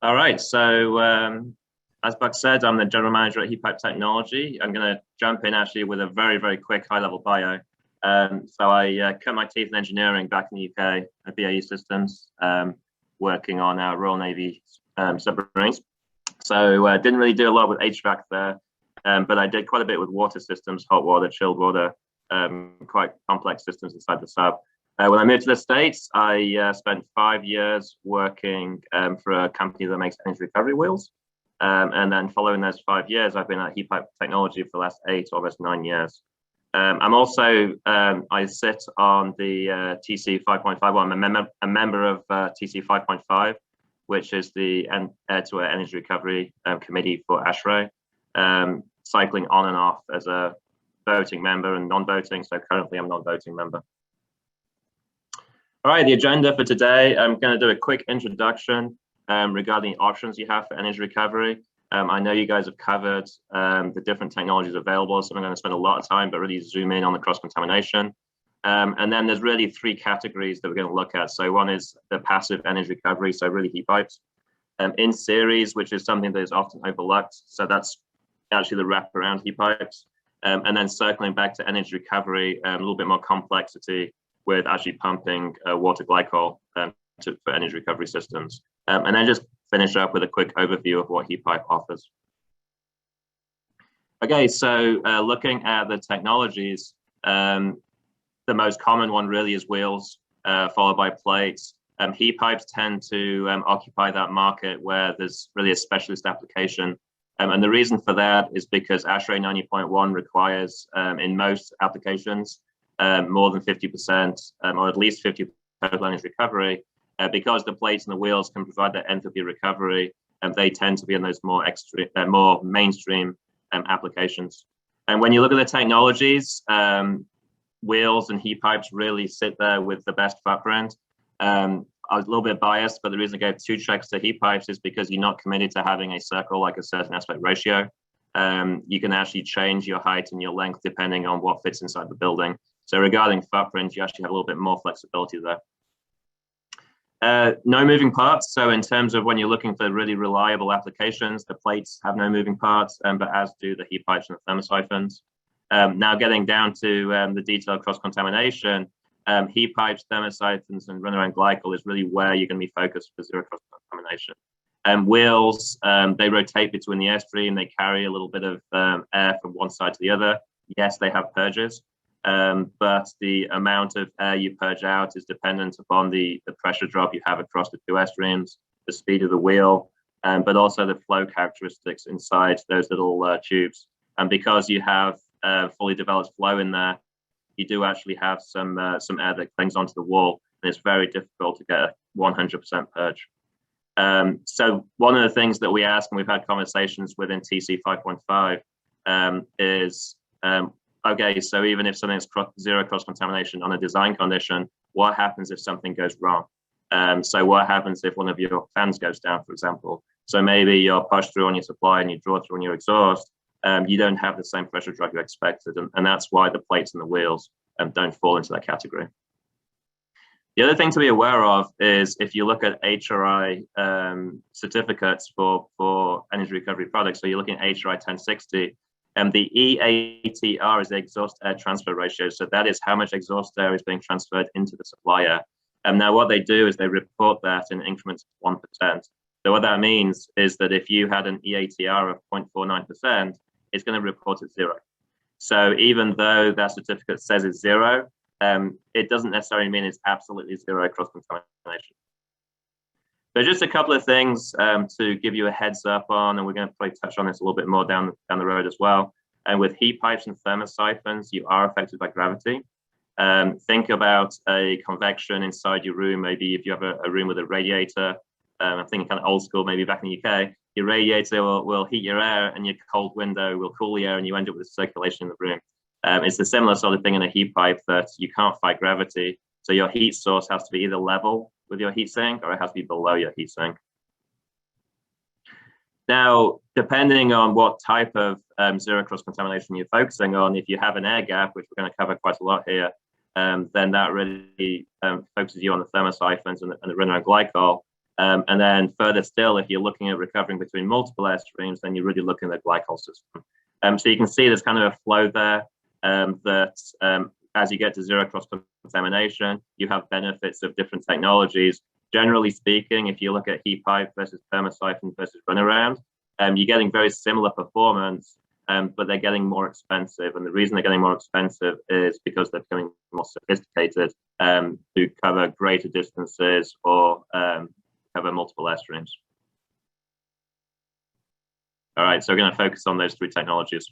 All right, so as Buck said, I'm the general manager at Heat Pipe Technology. I'm going to jump in actually with a very, very quick high-level bio. So I cut my teeth in engineering back in the UK at BAE Systems, working on our Royal Navy submarines. So didn't really do a lot with HVAC there, but I did quite a bit with water systems, hot water, chilled water, quite complex systems inside the sub. When I moved to the States, I spent 5 years working for a company that makes energy recovery wheels. And then following those 5 years, I've been at Heat Pipe Technology for the last 8, almost 9 years. I'm also, I sit on the TC 5.5. Well, I'm a member of TC 5.5, which is the air-to-air energy recovery committee for ASHRAE, cycling on and off as a voting member and non-voting. So currently I'm a non-voting member. All right, the agenda for today, I'm going to do a quick introduction regarding options you have for energy recovery. I know you guys have covered the different technologies available, so I'm going to spend a lot of time, but really zoom in on the cross-contamination. And then there's really 3 categories that we're going to look at. So one is the passive energy recovery, so really heat pipes. In series, which is something that is often overlooked. So that's actually the wraparound heat pipes. And then circling back to energy recovery, a little bit more complexity with actually pumping water glycol for energy recovery systems. And then just finish up with a quick overview of what heat pipe offers. Okay, so looking at the technologies, the most common one really is wheels, followed by plates. Heat pipes tend to occupy that market where there's really a specialist application. And the reason for that is because ASHRAE 90.1 requires, in most applications, more than 50% or at least 50% total energy recovery. Because the plates and the wheels can provide that enthalpy recovery, and they tend to be in those more more mainstream applications. And when you look at the technologies, wheels and heat pipes really sit there with the best footprint. I was a little bit biased, but the reason I gave 2 checks to heat pipes is because you're not committed to having a circle like a certain aspect ratio. You can actually change your height and your length depending on what fits inside the building. So regarding footprint, you actually have a little bit more flexibility there. No moving parts. So in terms of when you're looking for really reliable applications, the plates have no moving parts, but as do the heat pipes and the thermocycles. Now getting down to the detailed cross-contamination, heat pipes, thermocycles, and runaround glycol is really where you're going to be focused for zero cross-contamination. Wheels, they rotate between the airstream. They carry a little bit of air from one side to the other. Yes, they have purges. But the amount of air you purge out is dependent upon the pressure drop you have across the 2 airstreams, the speed of the wheel, but also the flow characteristics inside those little tubes. And because you have fully developed flow in there, you do actually have some air that clings onto the wall, and it's very difficult to get a 100% purge. So one of the things that we ask, and we've had conversations within TC 5.5, is okay, so even if something's zero cross-contamination on a design condition, what happens if something goes wrong? So what happens if one of your fans goes down, for example? So maybe your push through on your supply and you draw through on your exhaust, you don't have the same pressure drop you expected, and that's why the plates and the wheels don't fall into that category. The other thing to be aware of is if you look at ASHRAE certificates for energy recovery products, so you're looking at ASHRAE 1060, the EATR is the exhaust air transfer ratio. So that is how much exhaust air is being transferred into the supply air. And now what they do is they report that in increments of 1%. So what that means is that if you had an EATR of 0.49%, it's going to report at 0. So even though that certificate says it's 0, it doesn't necessarily mean it's absolutely 0 cross-contamination. So just a couple of things to give you a heads up on, and we're going to probably touch on this a little bit more down the road as well. And with heat pipes and thermocycles, you are affected by gravity. Think about a convection inside your room. Maybe if you have a room with a radiator, I'm thinking kind of old school, maybe back in the UK, your radiator will heat your air and your cold window will cool the air and you end up with circulation in the room. It's a similar sort of thing in a heat pipe that you can't fight gravity. So your heat source has to be either level with your heat sink or it has to be below your heat sink. Now, depending on what type of zero cross-contamination you're focusing on, if you have an air gap, which we're going to cover quite a lot here, then that really focuses you on the thermocycles and the runaround glycol. And then further still, if you're looking at recovering between multiple airstreams, then you're really looking at the glycol system. So you can see there's kind of a flow there as you get to zero cross-contamination, you have benefits of different technologies. Generally speaking, if you look at heat pipe versus thermocycle versus runaround, you're getting very similar performance, but they're getting more expensive. And the reason they're getting more expensive is because they're becoming more sophisticated to cover greater distances or cover multiple airstreams. All right, so we're going to focus on those three technologies.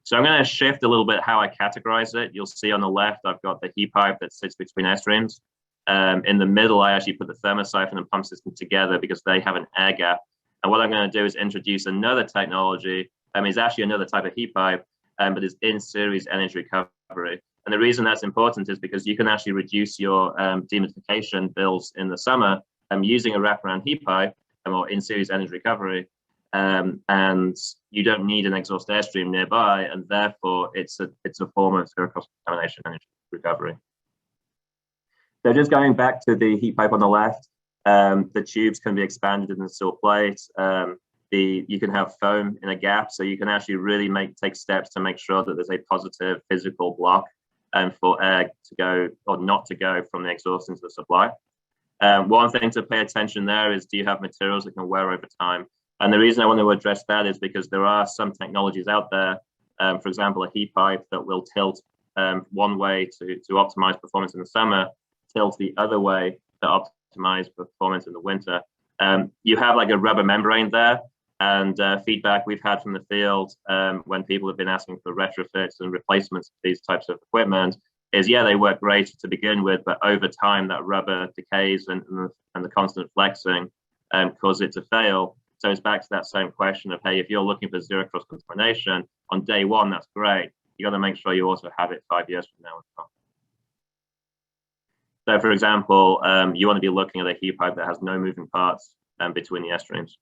So I'm going to shift a little bit how I categorize it. You'll see on the left, I've got the heat pipe that sits between airstreams. In the middle, I actually put the thermosiphon and pump system together because they have an air gap. And what I'm going to do is introduce another technology. It's actually another type of heat pipe, but it's in-series energy recovery. And the reason that's important is because you can actually reduce your dehumidification bills in the summer using a wraparound heat pipe or in-series energy recovery. And you don't need an exhaust airstream nearby, and therefore it's a form of zero cross-contamination energy recovery. So just going back to the heat pipe on the left, the tubes can be expanded in the steel plate. You can have foam in a gap, so you can actually really take steps to make sure that there's a positive physical block for air to go or not to go from the exhaust into the supply. One thing to pay attention there is, do you have materials that can wear over time? And the reason I want to address that is because there are some technologies out there, for example, a heat pipe that will tilt one way to optimize performance in the summer, tilt the other way to optimize performance in the winter. You have like a rubber membrane there, and feedback we've had from the field when people have been asking for retrofits and replacements of these types of equipment is, yeah, they work great to begin with, but over time that rubber decays and the constant flexing cause it to fail. So it's back to that same question of, hey, if you're looking for zero cross-contamination on day one, that's great. You got to make sure you also have it 5 years from now as well. So for example, you want to be looking at a heat pipe that has no moving parts between the airstreams.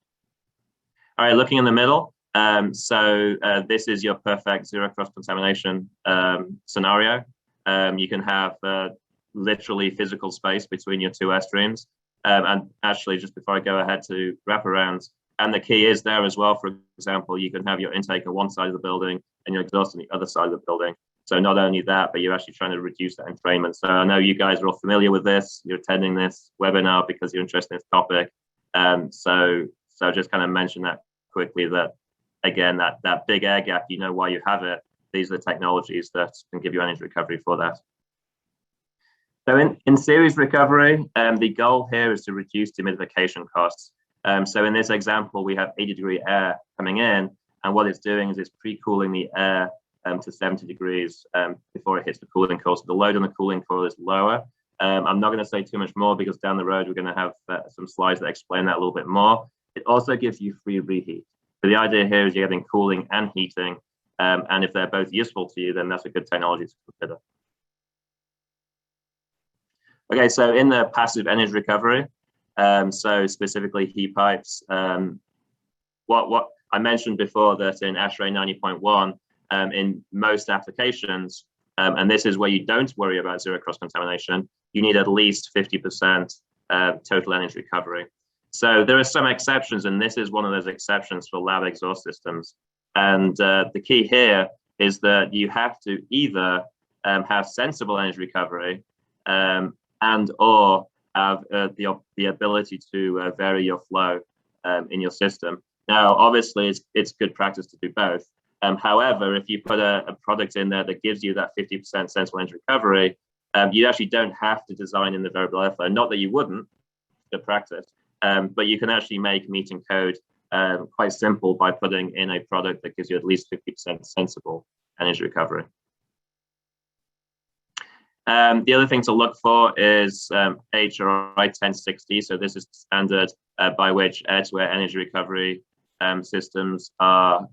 All right, looking in the middle. This is your perfect zero cross-contamination scenario. You can have literally physical space between your two airstreams. And actually, just before I go ahead to wraparounds, and the key is there as well, for example, you can have your intake on one side of the building and your exhaust on the other side of the building. So not only that, but you're actually trying to reduce that entrainment. So I know you guys are all familiar with this. You're attending this webinar because you're interested in this topic. So just kind of mention that quickly, that again, that big air gap, you know why you have it. These are the technologies that can give you energy recovery for that. So in series recovery, the goal here is to reduce dehumidification costs. So in this example, we have 80-degree air coming in, and what it's doing is it's pre-cooling the air to 70 degrees before it hits the cooling coil. So the load on the cooling coil is lower. I'm not going to say too much more because down the road, we're going to have some slides that explain that a little bit more. It also gives you free reheat. So the idea here is you're getting cooling and heating, and if they're both useful to you, then that's a good technology to consider. Okay, so in the passive energy recovery, so specifically heat pipes, what I mentioned before that in ASHRAE 90.1, in most applications, and this is where you don't worry about zero cross-contamination, you need at least 50% total energy recovery. So there are some exceptions, and this is one of those exceptions for lab exhaust systems. And the key here is that you have to either have sensible energy recovery and or have the ability to vary your flow in your system. Now, obviously, it's good practice to do both. However, if you put a product in there that gives you that 50% sensible energy recovery, you actually don't have to design in the variable airflow. Not that you wouldn't, good practice, but you can actually make meeting code quite simple by putting in a product that gives you at least 50% sensible energy recovery. The other thing to look for is ASHRAE 1060. So this is the standard by which air-to-air energy recovery systems are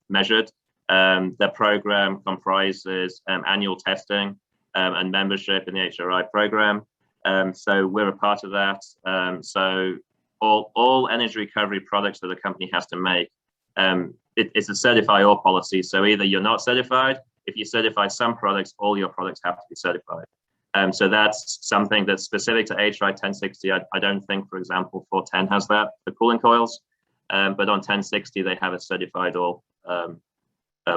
measured. The program comprises annual testing and membership in the ASHRAE program. So we're a part of that. So all energy recovery products that the company has to make, it's a certify all policy. So either you're not certified. If you certify some products, all your products have to be certified. So that's something that's specific to ASHRAE 1060. I don't think, for example, 410 has that for cooling coils, but on 1060 they have a certified all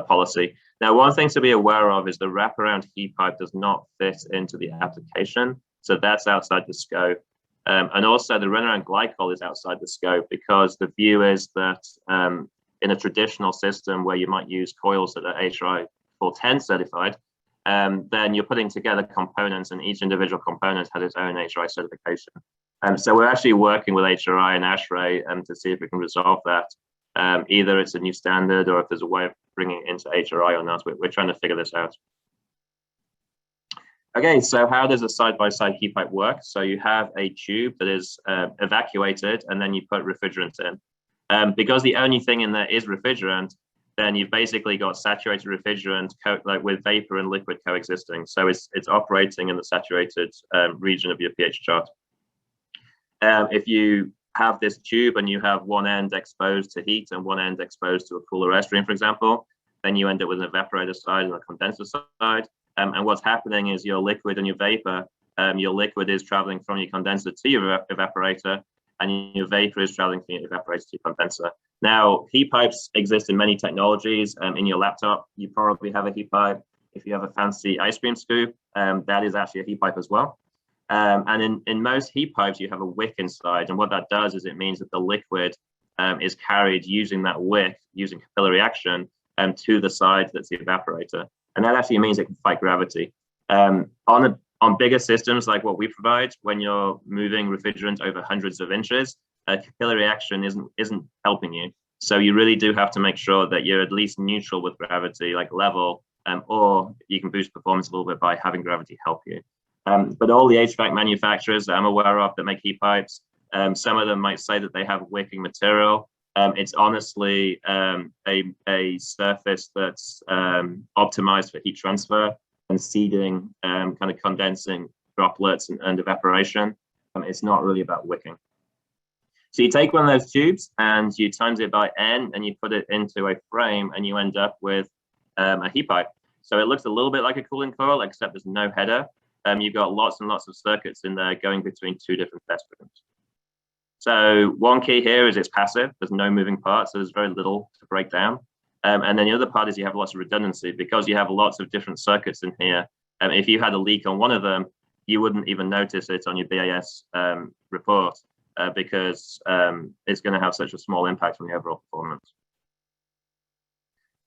policy. Now, one thing to be aware of is the wraparound heat pipe does not fit into the application, so that's outside the scope. And also the runaround glycol is outside the scope because the view is that in a traditional system where you might use coils that are ASHRAE 410 certified, then you're putting together components and each individual component has its own ASHRAE certification. So we're actually working with HRI and ASHRAE to see if we can resolve that. Either it's a new standard or if there's a way of bringing it into HRI or not. We're trying to figure this out. Okay, so how does a side-by-side heat pipe work? So you have a tube that is evacuated and then you put refrigerant in. Because the only thing in there is refrigerant, then you've basically got saturated refrigerant like with vapor and liquid coexisting. So it's operating in the saturated region of your pH chart. If you have this tube and you have one end exposed to heat and one end exposed to a cooler airstream, for example, then you end up with an evaporator side and a condenser side. And what's happening is your liquid and your vapor, your liquid is traveling from your condenser to your evaporator, and your vapor is traveling from your evaporator to your condenser. Now, heat pipes exist in many technologies. In your laptop, you probably have a heat pipe. If you have a fancy ice cream scoop, that is actually a heat pipe as well. And in most heat pipes, you have a wick inside. And what that does is it means that the liquid is carried using that wick, using capillary action, to the side that's the evaporator. And that actually means it can fight gravity. On bigger systems like what we provide, when you're moving refrigerant over hundreds of inches, capillary action isn't helping you. So you really do have to make sure that you're at least neutral with gravity, like level, or you can boost performance a little bit by having gravity help you. But all the HVAC manufacturers that I'm aware of that make heat pipes, some of them might say that they have wicking material. It's honestly a surface that's optimized for heat transfer and seeding, kind of condensing droplets and evaporation. It's not really about wicking. So you take one of those tubes and you times it by N and you put it into a frame and you end up with a heat pipe. So it looks a little bit like a cooling coil, except there's no header. You've got lots and lots of circuits in there going between two different test rooms. So one key here is it's passive. There's no moving parts, so there's very little to break down. And then the other part is you have lots of redundancy because you have lots of different circuits in here. If you had a leak on one of them, you wouldn't even notice it on your BAS report because it's going to have such a small impact on the overall performance.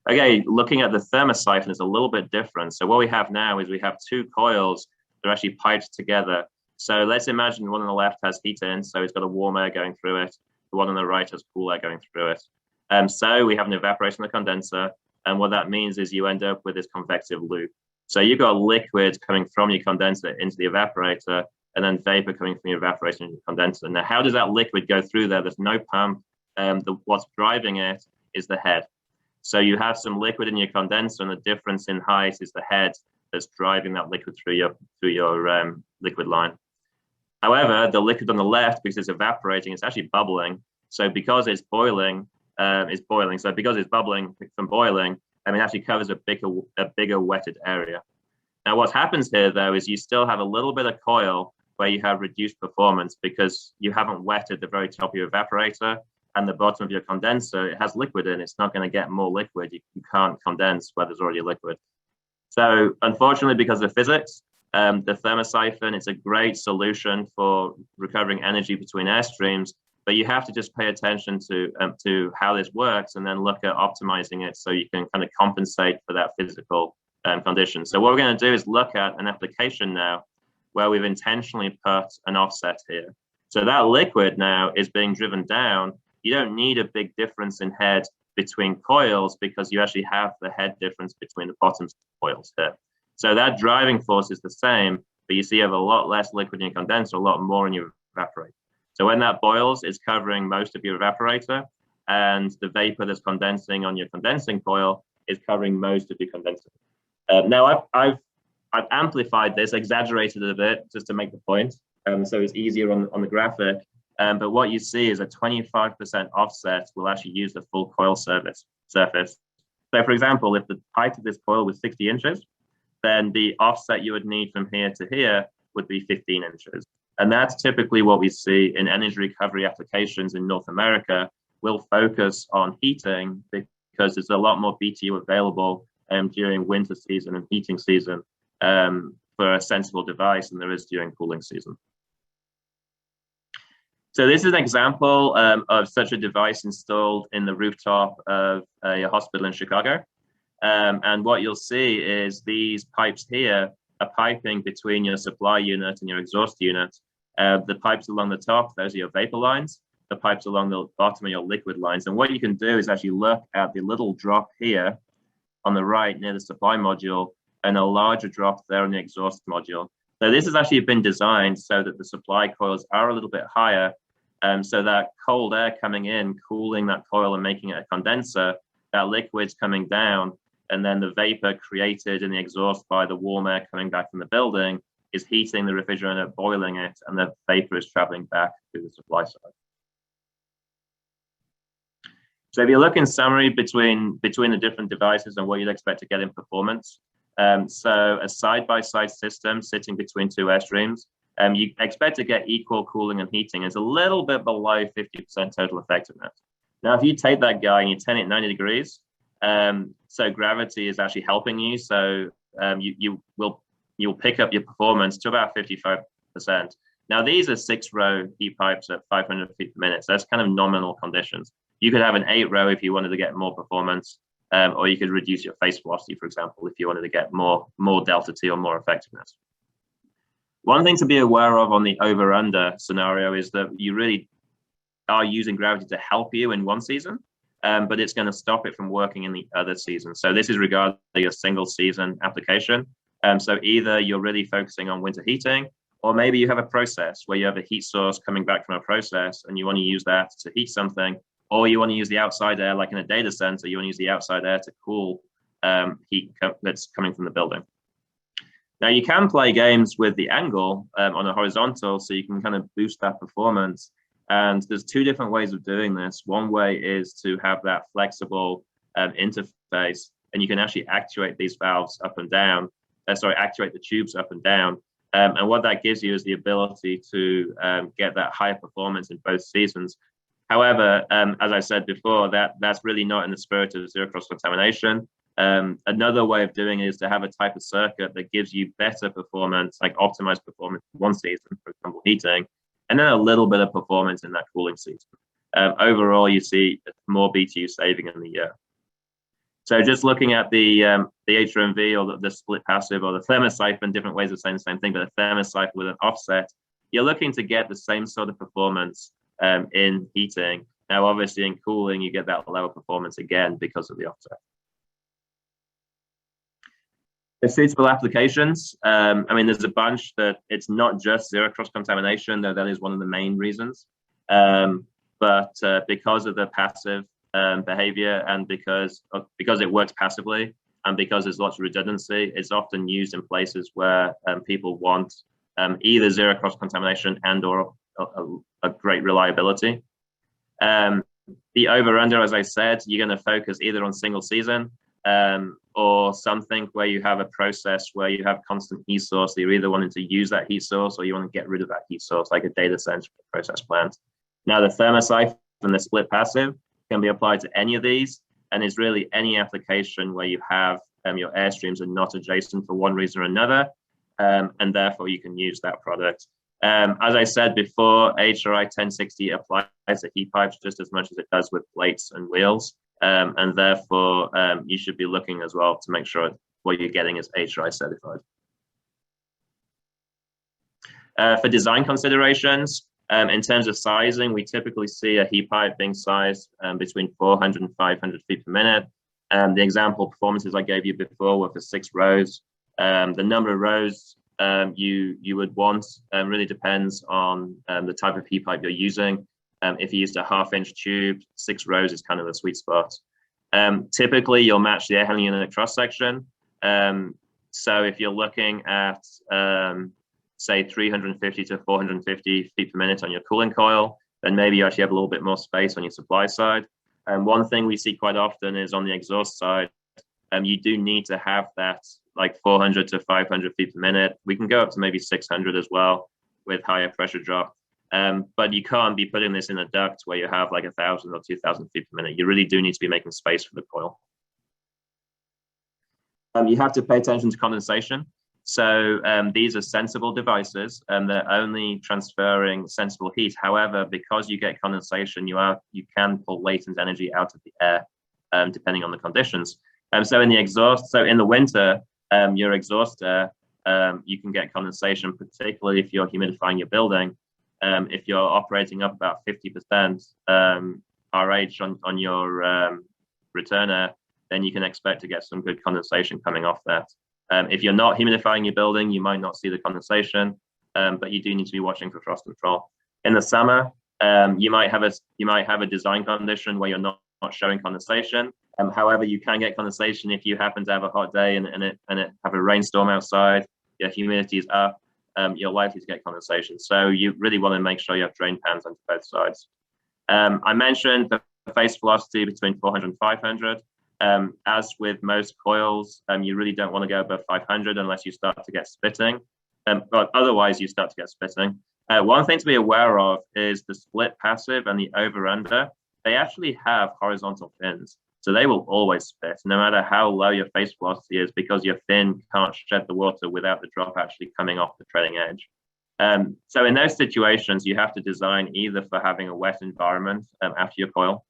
Okay, looking at the thermocycle is a little bit different. So what we have now is we have two coils that are actually piped together. So let's imagine one on the left has heat in, so it's got a warm air going through it. The one on the right has cool air going through it. So we have an evaporation of the condenser, and what that means is you end up with this convective loop. So you've got liquid coming from your condenser into the evaporator, and then vapor coming from your evaporator into the condenser. Now, how does that liquid go through there? There's no pump. What's driving it is the head. So you have some liquid in your condenser, and the difference in height is the head that's driving that liquid through your liquid line. However, the liquid on the left, because it's evaporating, it's actually bubbling. So because it's boiling, it's boiling. So because it's bubbling from boiling, it actually covers a bigger wetted area. Now, what happens here, though, is you still have a little bit of coil where you have reduced performance because you haven't wetted the very top of your evaporator and the bottom of your condenser. It has liquid in. It's not going to get more liquid. You can't condense where there's already liquid. So unfortunately, because of physics, the thermosiphon, it's a great solution for recovering energy between airstreams, but you have to just pay attention to how this works and then look at optimizing it so you can kind of compensate for that physical condition. So what we're going to do is look at an application now where we've intentionally put an offset here. So that liquid now is being driven down. You don't need a big difference in head between coils because you actually have the head difference between the bottoms of coils here. So that driving force is the same, but you see you have a lot less liquid in your condenser, a lot more in your evaporator. So when that boils, it's covering most of your evaporator, and the vapor that's condensing on your condensing coil is covering most of your condenser. Now I've amplified this, exaggerated it a bit just to make the point, so it's easier on the graphic. But what you see is a 25% offset will actually use the full coil surface. So for example, if the height of this coil was 60 inches, then the offset you would need from here to here would be 15 inches. And that's typically what we see in energy recovery applications in North America. We'll focus on heating because there's a lot more BTU available during winter season and heating season for a sensible device than there is during cooling season. So this is an example of such a device installed in the rooftop of a hospital in Chicago. And what you'll see is these pipes here are piping between your supply unit and your exhaust unit. The pipes along the top, those are your vapor lines. The pipes along the bottom are your liquid lines. And what you can do is actually look at the little drop here on the right near the supply module and a larger drop there on the exhaust module. So this has actually been designed so that the supply coils are a little bit higher, so that cold air coming in, cooling that coil and making it a condenser, that liquid's coming down, and then the vapor created in the exhaust by the warm air coming back from the building is heating the refrigerant, boiling it, and the vapor is traveling back to the supply side. So if you look in summary between the different devices and what you'd expect to get in performance, so a side-by-side system sitting between two airstreams, you expect to get equal cooling and heating. It's a little bit below 50% total effectiveness. Now, if you take that guy and you turn it 90 degrees, so gravity is actually helping you. So you'll pick up your performance to about 55%. Now, these are 6-row heat pipes at 500 feet per minute. So that's kind of nominal conditions. You could have an 8-row if you wanted to get more performance, or you could reduce your face velocity, for example, if you wanted to get more delta T or more effectiveness. One thing to be aware of on the over-under scenario is that you really are using gravity to help you in one season, but it's going to stop it from working in the other season. So this is regarding a single season application. So either you're really focusing on winter heating, or maybe you have a process where you have a heat source coming back from a process and you want to use that to heat something, or you want to use the outside air, like in a data center, you want to use the outside air to cool heat that's coming from the building. Now, you can play games with the angle on a horizontal, so you can kind of boost that performance. And there's two different ways of doing this. One way is to have that flexible interface, and you can actually actuate these valves up and down, actuate the tubes up and down. And what that gives you is the ability to get that higher performance in both seasons. However, as I said before, that's really not in the spirit of zero cross-contamination. Another way of doing it is to have a type of circuit that gives you better performance, like optimized performance in one season, for example, heating, and then a little bit of performance in that cooling season. Overall, you see more BTU saving in the year. So just looking at the HRMV or the split passive or the thermocycle, different ways of saying the same thing, but a thermocycle with an offset, you're looking to get the same sort of performance in heating. Now, obviously in cooling, you get that lower performance again because of the offset. The suitable applications, I mean, there's a bunch that it's not just zero cross-contamination, though that is one of the main reasons. But because of the passive behavior and because it works passively and because there's lots of redundancy, it's often used in places where people want either zero cross-contamination and or a great reliability. The over-under, as I said, you're going to focus either on single season or something where you have a process where you have constant heat source. So you're either wanting to use that heat source or you want to get rid of that heat source, like a data center process plant. Now, the thermocycle and the split passive can be applied to any of these, and is really any application where you have your airstreams are not adjacent for one reason or another, and therefore you can use that product. As I said before, ASHRAE 1060 applies to heat pipes just as much as it does with plates and wheels. And therefore, you should be looking as well to make sure what you're getting is ASHRAE certified. For design considerations, in terms of sizing, we typically see a heat pipe being sized between 400 and 500 feet per minute. The example performances I gave you before were for 6 rows. The number of rows you would want really depends on the type of heat pipe you're using. If you used a 1/2-inch tube, 6 rows is kind of the sweet spot. Typically, you'll match the air handling unit cross section. So if you're looking at, say, 350 to 450 feet per minute on your cooling coil, then maybe you actually have a little bit more space on your supply side. And one thing we see quite often is on the exhaust side, you do need to have that like 400 to 500 feet per minute. We can go up to maybe 600 as well with higher pressure drop. But you can't be putting this in a duct where you have like 1,000 or 2,000 feet per minute. You really do need to be making space for the coil. You have to pay attention to condensation. So these are sensible devices, and they're only transferring sensible heat. However, because you get condensation, you can pull latent energy out of the air, depending on the conditions. So in the winter, your exhaust air, you can get condensation, particularly if you're humidifying your building. If you're operating up about 50% RH on your return air, then you can expect to get some good condensation coming off that. If you're not humidifying your building, you might not see the condensation, but you do need to be watching for frost control. In the summer, you might have a design condition where you're not showing condensation. However, you can get condensation if you happen to have a hot day and it have a rainstorm outside. Your humidity is up. You're likely to get condensation. So you really want to make sure you have drain pans on both sides. I mentioned the face velocity between 400 and 500. As with most coils, you really don't want to go above 500 unless you start to get spitting. But otherwise, you start to get spitting. One thing to be aware of is the split passive and the over-under. They actually have horizontal fins. So they will always spit, no matter how low your face velocity is, because your fin can't shed the water without the drop actually coming off the trailing edge. So in those situations, you have to design either for having a wet environment after your coil.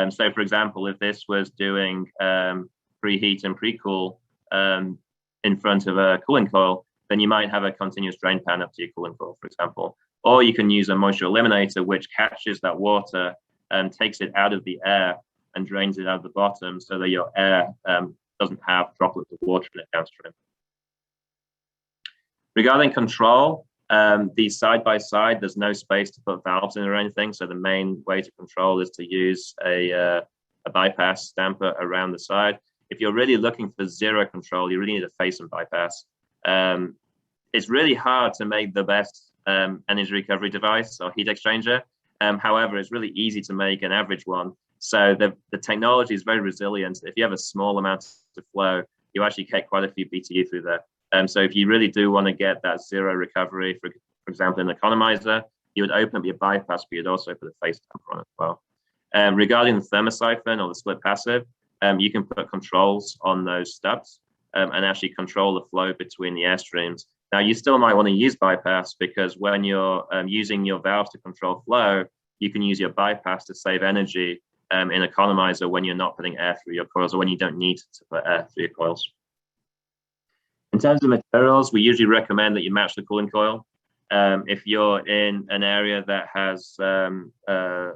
So for example, if this was doing preheat and pre-cool in front of a cooling coil, then you might have a continuous drain pan up to your cooling coil, for example. Or you can use a moisture eliminator, which catches that water and takes it out of the air and drains it out of the bottom so that your air doesn't have droplets of water in it downstream. Regarding control, these side by side, there's no space to put valves in or anything. So the main way to control is to use a bypass stamper around the side. If you're really looking for zero control, you really need a face and bypass. It's really hard to make the best energy recovery device or heat exchanger. However, it's really easy to make an average one. So the technology is very resilient. If you have a small amount of flow, you actually get quite a few BTU through there. So if you really do want to get that zero recovery, for example, in the economizer, you would open up your bypass, but you'd also put a face tamper on as well. Regarding the thermocycle or the split passive, you can put controls on those stubs and actually control the flow between the airstreams. Now, you still might want to use bypass because when you're using your valves to control flow, you can use your bypass to save energy in economizer when you're not putting air through your coils or when you don't need to put air through your coils. In terms of materials, we usually recommend that you match the cooling coil. If you're in an area that has like a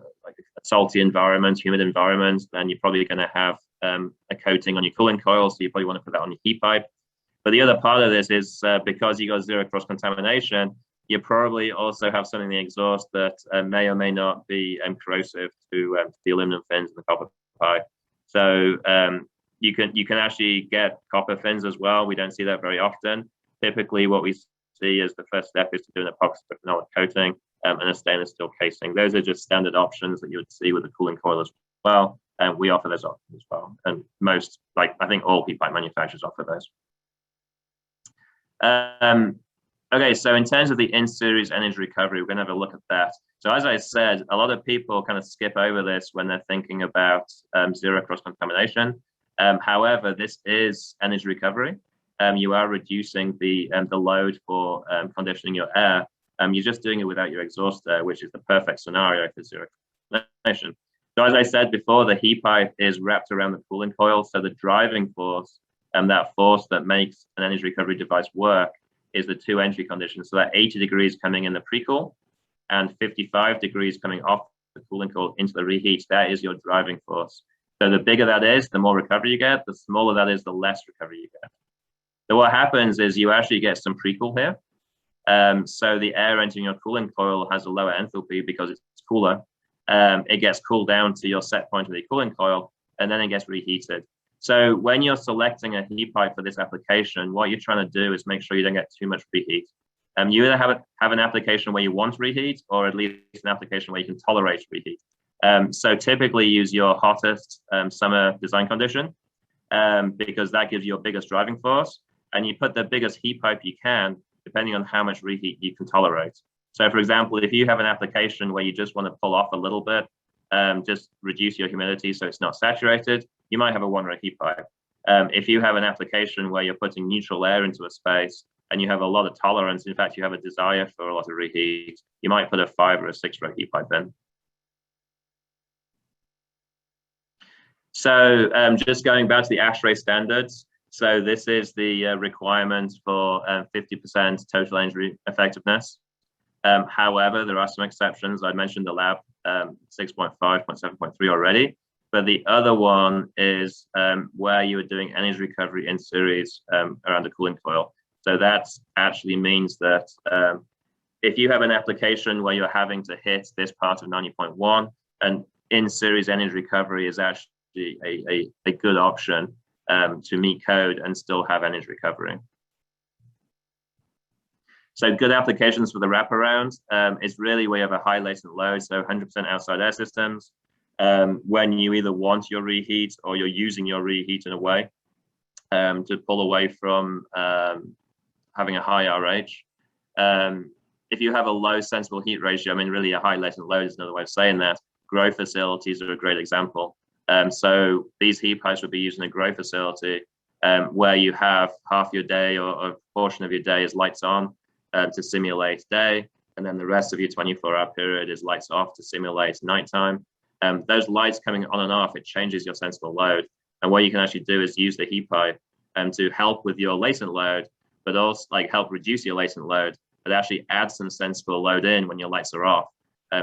salty environment, humid environment, then you're probably going to have a coating on your cooling coil, so you probably want to put that on your heat pipe. But the other part of this is because you got zero cross-contamination, you probably also have something in the exhaust that may or may not be corrosive to the aluminum fins and the copper pipe. So you can actually get copper fins as well. We don't see that very often. Typically, what we see as the first step is to do an epoxy phenolic coating and a stainless steel casing. Those are just standard options that you would see with a cooling coil as well. And we offer those options as well. And most, like I think all heat pipe manufacturers offer those. Okay, so in terms of the in-series energy recovery, we're going to have a look at that. So as I said, a lot of people kind of skip over this when they're thinking about zero cross-contamination. However, this is energy recovery. You are reducing the load for conditioning your air. You're just doing it without your exhaust air, which is the perfect scenario for zero cross-contamination. So as I said before, the heat pipe is wrapped around the cooling coil. So the driving force and that force that makes an energy recovery device work is the two entry conditions. So that 80 degrees coming in the pre-cool and 55 degrees coming off the cooling coil into the reheat. That is your driving force. So the bigger that is, the more recovery you get. The smaller that is, the less recovery you get. So what happens is you actually get some pre-cool here. So the air entering your cooling coil has a lower enthalpy because it's cooler. It gets cooled down to your set point of the cooling coil, and then it gets reheated. So when you're selecting a heat pipe for this application, what you're trying to do is make sure you don't get too much reheat. You either have an application where you want reheat, or at least an application where you can tolerate reheat. So typically use your hottest summer design condition because that gives you your biggest driving force. and you put the biggest heat pipe you can, depending on how much reheat you can tolerate. So for example, if you have an application where you just want to pull off a little bit, just reduce your humidity so it's not saturated, you might have a 1-row heat pipe. If you have an application where you're putting neutral air into a space and you have a lot of tolerance, in fact, you have a desire for a lot of reheat, you might put a 5 or a 6-row heat pipe in. So just going back to the ASHRAE standards. So this is the requirement for 50% total energy effectiveness. However, there are some exceptions. I mentioned the lab 6.5, 7.3 already, but the other one is where you are doing energy recovery in series around the cooling coil. So that actually means that if you have an application where you're having to hit this part of 90.1, and in series energy recovery is actually a good option to meet code and still have energy recovery. So good applications for the wraparound is really where you have a high latent load, so 100% outside air systems, when you either want your reheat or you're using your reheat in a way to pull away from having a high RH. If you have a low sensible heat ratio, I mean, really a high latent load is another way of saying that. Grow facilities are a great example. So these heat pipes would be used in a grow facility where you have half your day or a portion of your day is lights on to simulate day, and then the rest of your 24-hour period is lights off to simulate nighttime. Those lights coming on and off, it changes your sensible load. And what you can actually do is use the heat pipe to help with your latent load, but also help reduce your latent load, but actually add some sensible load in when your lights are off.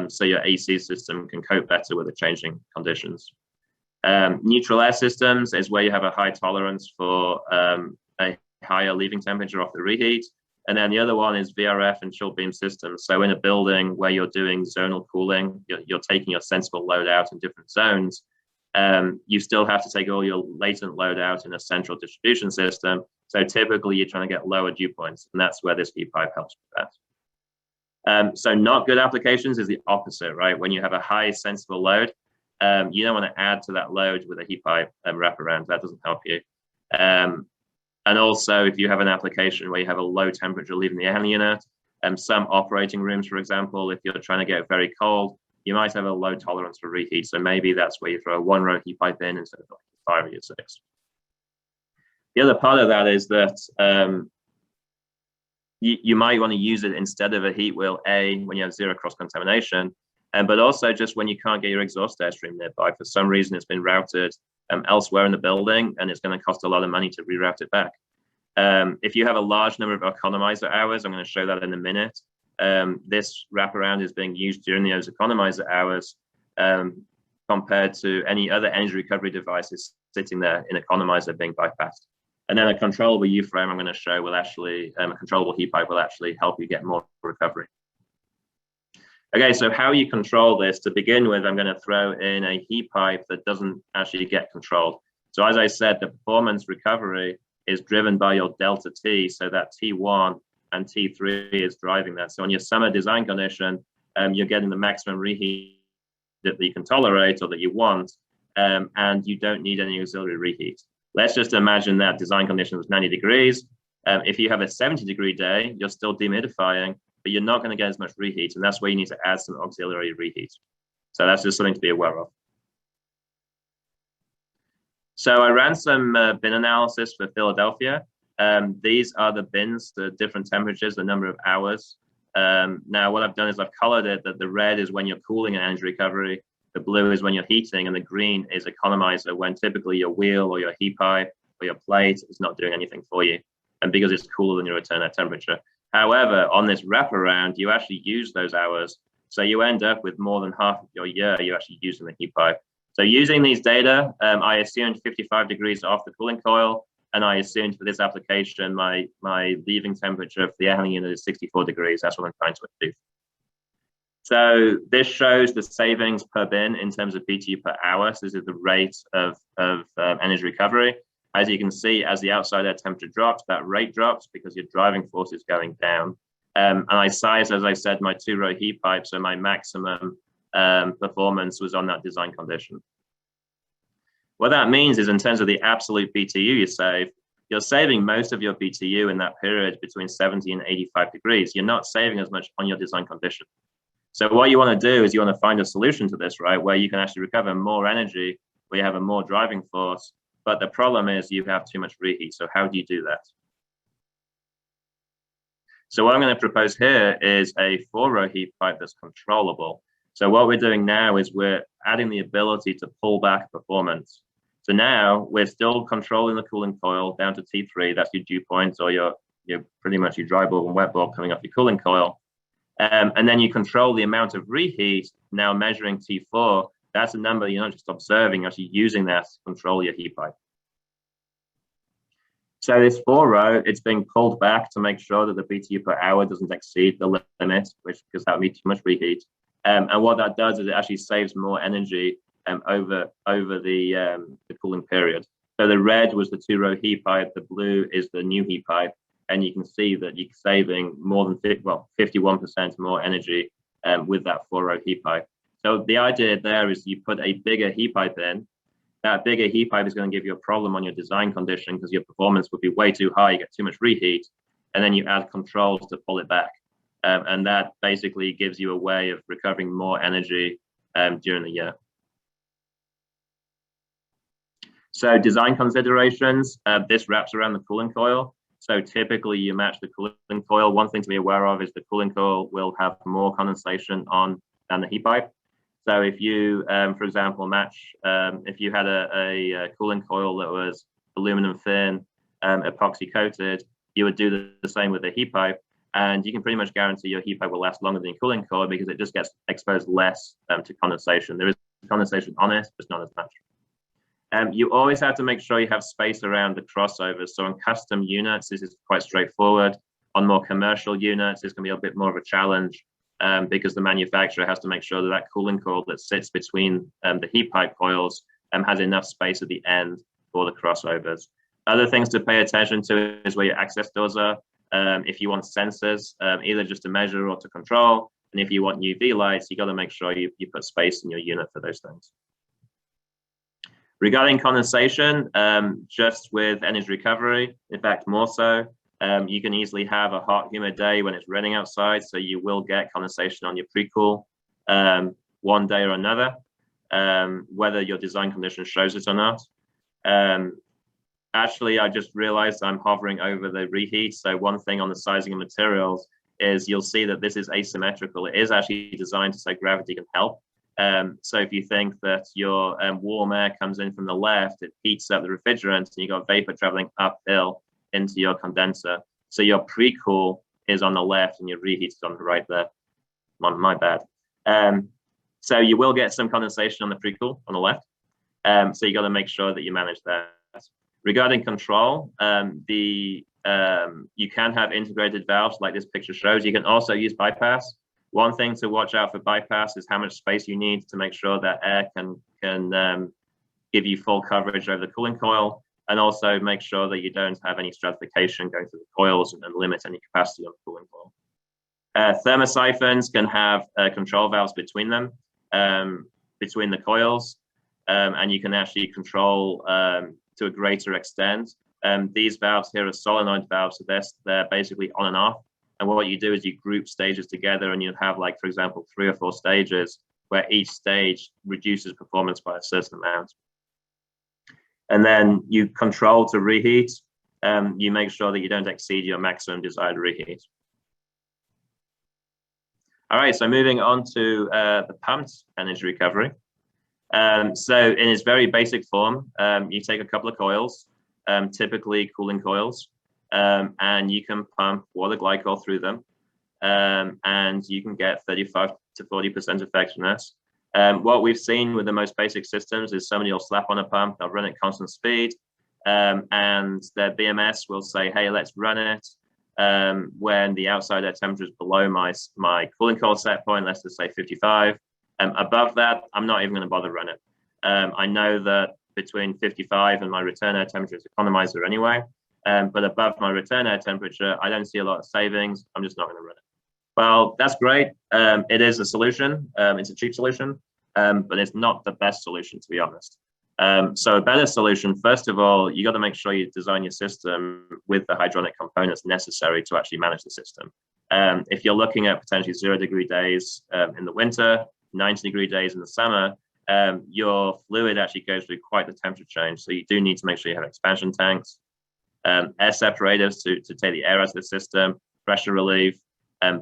So your AC system can cope better with the changing conditions. Neutral air systems is where you have a high tolerance for a higher leaving temperature off the reheat. And then the other one is VRF and chill beam systems. So in a building where you're doing zonal cooling, you're taking your sensible load out in different zones. You still have to take all your latent load out in a central distribution system. So typically you're trying to get lower dew points, and that's where this heat pipe helps with that. So not good applications is the opposite, right? When you have a high sensible load, you don't want to add to that load with a heat pipe wraparound. That doesn't help you. And also, if you have an application where you have a low temperature leaving the air unit, some operating rooms, for example, if you're trying to get very cold, you might have a low tolerance for reheat. So maybe that's where you throw a 1-row heat pipe in instead of 5 or 6. The other part of that is that you might want to use it instead of a heat wheel A when you have 0 cross-contamination, but also just when you can't get your exhaust airstream nearby. For some reason, it's been routed elsewhere in the building, and it's going to cost a lot of money to reroute it back. If you have a large number of economizer hours, I'm going to show that in a minute. This wraparound is being used during those economizer hours compared to any other energy recovery devices sitting there in economizer being bypassed. And then a controllable U-frame I'm going to show will actually, a controllable heat pipe will actually help you get more recovery. Okay, so how you control this, to begin with, I'm going to throw in a heat pipe that doesn't actually get controlled. So as I said, the performance recovery is driven by your delta T, so that T1 and T3 is driving that. So on your summer design condition, you're getting the maximum reheat that you can tolerate or that you want, and you don't need any auxiliary reheat. Let's just imagine that design condition was 90 degrees. If you have a 70-degree day, you're still dehumidifying, but you're not going to get as much reheat, and that's where you need to add some auxiliary reheat. So that's just something to be aware of. So I ran some bin analysis for Philadelphia. These are the bins, the different temperatures, the number of hours. Now what I've done is I've colored it that the red is when you're cooling and energy recovery, the blue is when you're heating, and the green is economizer when typically your wheel or your heat pipe or your plate is not doing anything for you, and because it's cooler than your return at temperature. However, on this wraparound, you actually use those hours. So you end up with more than half of your year you're actually using the heat pipe. So using these data, I assumed 55 degrees off the cooling coil, and I assumed for this application, my leaving temperature for the air handling unit is 64 degrees. That's what I'm trying to achieve. So this shows the savings per bin in terms of BTU per hour. So this is the rate of energy recovery. As you can see, as the outside air temperature drops, that rate drops because your driving force is going down. And I sized, as I said, my 2-row heat pipe, so my maximum performance was on that design condition. What that means is in terms of the absolute BTU you save, you're saving most of your BTU in that period between 70 and 85 degrees. You're not saving as much on your design condition. So what you want to do is you want to find a solution to this, right, where you can actually recover more energy, where you have a more driving force. But the problem is you have too much reheat. So how do you do that? So what I'm going to propose here is a 4-row heat pipe that's controllable. So what we're doing now is we're adding the ability to pull back performance. So now we're still controlling the cooling coil down to T3. That's your dew point, or your pretty much your dry bulb and wet bulb coming off your cooling coil. And then you control the amount of reheat, now measuring T4. That's a number you're not just observing, you're actually using that to control your heat pipe. So this 4-row, it's being pulled back to make sure that the BTU per hour doesn't exceed the limit, because that would be too much reheat. And what that does is it actually saves more energy over the cooling period. So the red was the 2-row heat pipe, the blue is the new heat pipe, and you can see that you're saving more than 51% more energy with that 4-row heat pipe. So the idea there is you put a bigger heat pipe in. That bigger heat pipe is going to give you a problem on your design condition because your performance would be way too high, you get too much reheat, and then you add controls to pull it back. And that basically gives you a way of recovering more energy during the year. So design considerations, this wraps around the cooling coil. So typically you match the cooling coil. One thing to be aware of is the cooling coil will have more condensation on than the heat pipe. So if you, for example, match, if you had a cooling coil that was aluminum thin, epoxy coated, you would do the same with the heat pipe. And you can pretty much guarantee your heat pipe will last longer than your cooling coil because it just gets exposed less to condensation. There is condensation on it, but not as much. You always have to make sure you have space around the crossovers. So on custom units, this is quite straightforward. On more commercial units, it's going to be a bit more of a challenge because the manufacturer has to make sure that that cooling coil that sits between the heat pipe coils has enough space at the end for the crossovers. Other things to pay attention to is where your access doors are. If you want sensors, either just to measure or to control, and if you want UV lights, you got to make sure you put space in your unit for those things. Regarding condensation, just with energy recovery, in fact, more so, you can easily have a hot, humid day when it's raining outside, so you will get condensation on your pre-cool one day or another, whether your design condition shows it or not. Actually, I just realized I'm hovering over the reheat, so one thing on the sizing of materials is you'll see that this is asymmetrical. It is actually designed so gravity can help. So if you think that your warm air comes in from the left, it heats up the refrigerant and you got vapor traveling uphill into your condenser. So your pre-cool is on the left and your reheat is on the right there. My bad. So you will get some condensation on the pre-cool on the left. So you got to make sure that you manage that. Regarding control, you can have integrated valves like this picture shows. You can also use bypass. One thing to watch out for bypass is how much space you need to make sure that air can give you full coverage over the cooling coil, and also make sure that you don't have any stratification going through the coils and limit any capacity on the cooling coil. Thermocycles can have control valves between them, between the coils, and you can actually control to a greater extent. These valves here are solenoid valves, so they're basically on and off. And what you do is you group stages together and you have, like, for example, 3 or 4 stages where each stage reduces performance by a certain amount. And then you control to reheat. You make sure that you don't exceed your maximum desired reheat. All right, so moving on to the pumped energy recovery. So in its very basic form, you take a couple of coils, typically cooling coils, and you can pump water glycol through them, and you can get 35 to 40% effectiveness. What we've seen with the most basic systems is somebody will slap on a pump, they'll run at constant speed, and their BMS will say, hey, let's run it when the outside air temperature is below my cooling coil set point, let's just say 55. Above that, I'm not even going to bother run it. I know that between 55 and my return air temperature is economizer anyway. But above my return air temperature, I don't see a lot of savings. I'm just not going to run it. Well, that's great. It is a solution. It's a cheap solution, but it's not the best solution, to be honest. So a better solution, first of all, you got to make sure you design your system with the hydronic components necessary to actually manage the system. If you're looking at potentially 0-degree days in the winter, 90-degree days in the summer, your fluid actually goes through quite the temperature change. So you do need to make sure you have expansion tanks, air separators to take the air out of the system, pressure relief,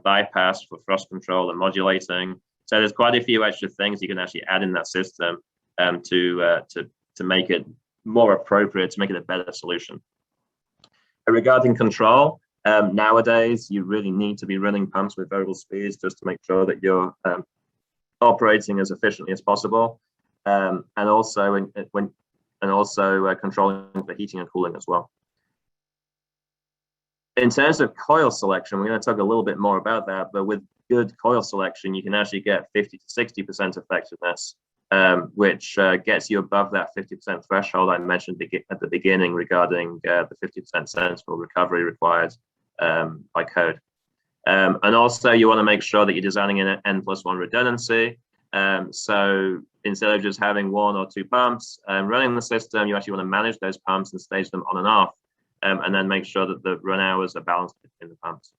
bypass for frost control and modulating. So there's quite a few extra things you can actually add in that system to make it more appropriate, to make it a better solution. Regarding control, nowadays you really need to be running pumps with variable speeds just to make sure that you're operating as efficiently as possible, and also controlling the heating and cooling as well. In terms of coil selection, we're going to talk a little bit more about that, but with good coil selection, you can actually get 50 to 60% effectiveness, which gets you above that 50% threshold I mentioned at the beginning regarding the 50% sensible recovery required by code. And also you want to make sure that you're designing in an N+1 redundancy. So instead of just having 1 or 2 pumps running the system, you actually want to manage those pumps and stage them on and off, and then make sure that the run hours are balanced between the pumps.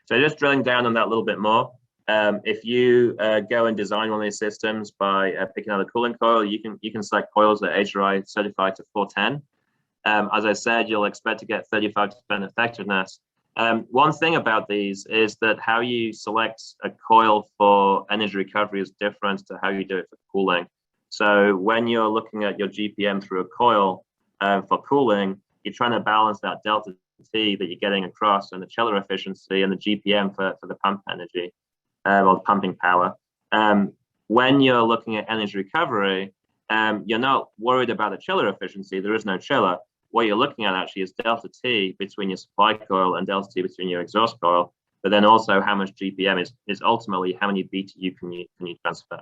So just drilling down on that a little bit more, if you go and design one of these systems by picking out a cooling coil, you can select coils that are ASHRAE certified to 410. As I said, you'll expect to get 35% effectiveness. One thing about these is that how you select a coil for energy recovery is different to how you do it for cooling. So when you're looking at your GPM through a coil for cooling, you're trying to balance that delta T that you're getting across and the chiller efficiency and the GPM for the pump energy or the pumping power. When you're looking at energy recovery, you're not worried about the chiller efficiency. There is no chiller. What you're looking at actually is delta T between your supply coil and delta T between your exhaust coil, but then also how much GPM is ultimately how many BTU can you transfer.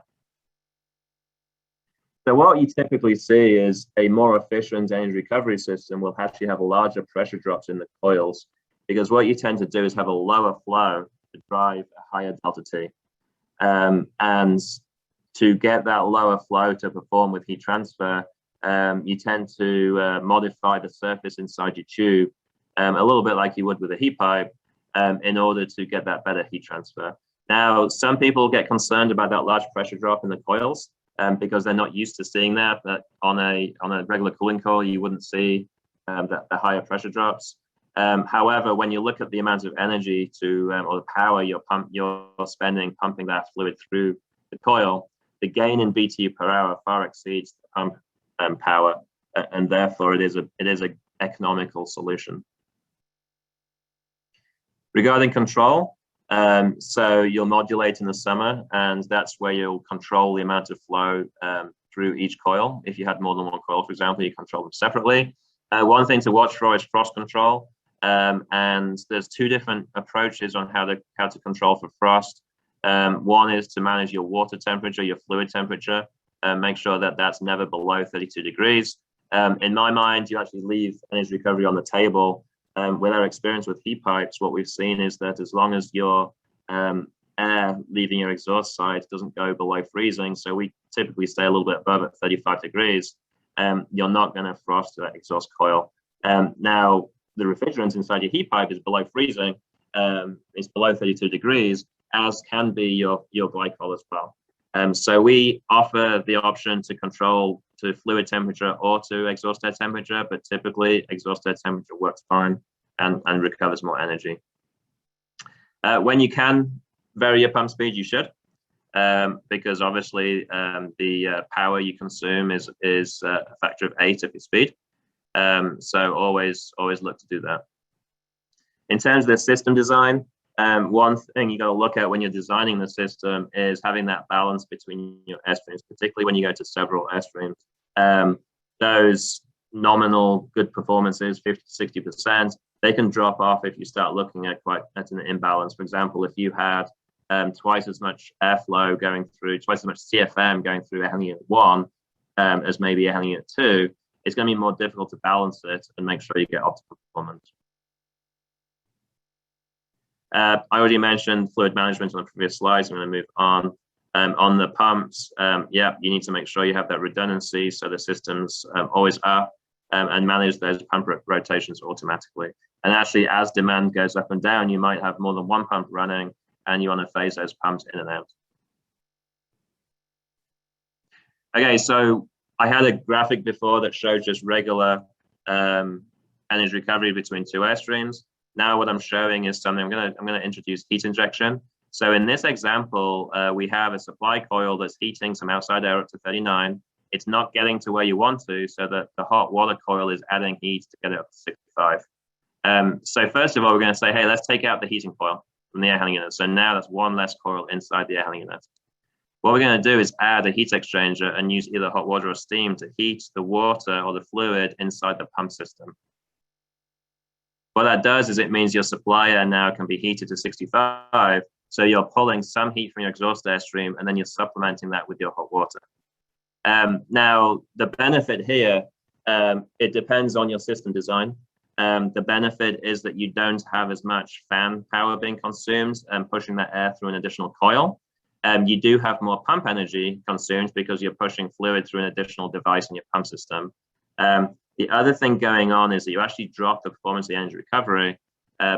So what you typically see is a more efficient energy recovery system will actually have larger pressure drops in the coils, because what you tend to do is have a lower flow to drive a higher delta T. And to get that lower flow to perform with heat transfer, you tend to modify the surface inside your tube a little bit like you would with a heat pipe in order to get that better heat transfer. Now, some people get concerned about that large pressure drop in the coils because they're not used to seeing that. But on a regular cooling coil, you wouldn't see the higher pressure drops. However, when you look at the amount of energy or the power you're spending pumping that fluid through the coil, the gain in BTU per hour far exceeds the pump power, and therefore it is an economical solution. Regarding control, so you'll modulate in the summer, and that's where you'll control the amount of flow through each coil. If you had more than one coil, for example, you control them separately. One thing to watch for is frost control, and there's 2 different approaches on how to control for frost. One is to manage your water temperature, your fluid temperature, make sure that that's never below 32 degrees. In my mind, you actually leave energy recovery on the table. With our experience with heat pipes, what we've seen is that as long as your air leaving your exhaust side doesn't go below freezing, so we typically stay a little bit above at 35 degrees, you're not going to frost that exhaust coil. Now, the refrigerant inside your heat pipe is below freezing, it's below 32 degrees, as can be your glycol as well. So we offer the option to control to fluid temperature or to exhaust air temperature, but typically exhaust air temperature works fine and recovers more energy. When you can vary your pump speed, you should, because obviously the power you consume is a factor of 8 of your speed. So always look to do that. In terms of the system design, one thing you got to look at when you're designing the system is having that balance between your airstreams, particularly when you go to several airstreams. Those nominal good performances, 50 to 60%, they can drop off if you start looking at an imbalance. For example, if you had twice as much airflow going through, twice as much CFM going through air handling unit 1 as maybe air handling unit 2, it's going to be more difficult to balance it and make sure you get optimal performance. I already mentioned fluid management on the previous slides. I'm going to move on. On the pumps, yeah, you need to make sure you have that redundancy so the system's always up and manage those pump rotations automatically. And actually, as demand goes up and down, you might have more than one pump running and you want to phase those pumps in and out. Okay, so I had a graphic before that showed just regular energy recovery between two airstreams. Now what I'm showing is something, I'm gonna introduce heat injection. So in this example, we have a supply coil that's heating some outside air up to 39. It's not getting to where you want to, so that the hot water coil is adding heat to get it up to 65. So first of all, we're going to say, hey, let's take out the heating coil from the air handling unit. So now that's one less coil inside the air handling unit. What we're going to do is add a heat exchanger and use either hot water or steam to heat the water or the fluid inside the pump system. What that does is it means your supply air now can be heated to 65. So you're pulling some heat from your exhaust airstream and then you're supplementing that with your hot water. Now, the benefit here, it depends on your system design. The benefit is that you don't have as much fan power being consumed and pushing that air through an additional coil. You do have more pump energy consumed because you're pushing fluid through an additional device in your pump system. The other thing going on is that you actually drop the performance of the energy recovery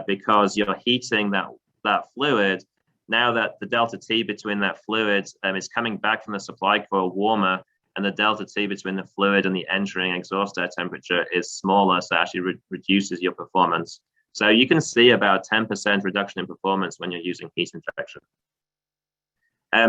because you're heating that fluid. Now that the delta T between that fluid is coming back from the supply coil warmer, and the delta T between the fluid and the entering exhaust air temperature is smaller, so it actually reduces your performance. So you can see about 10% reduction in performance when you're using heat injection.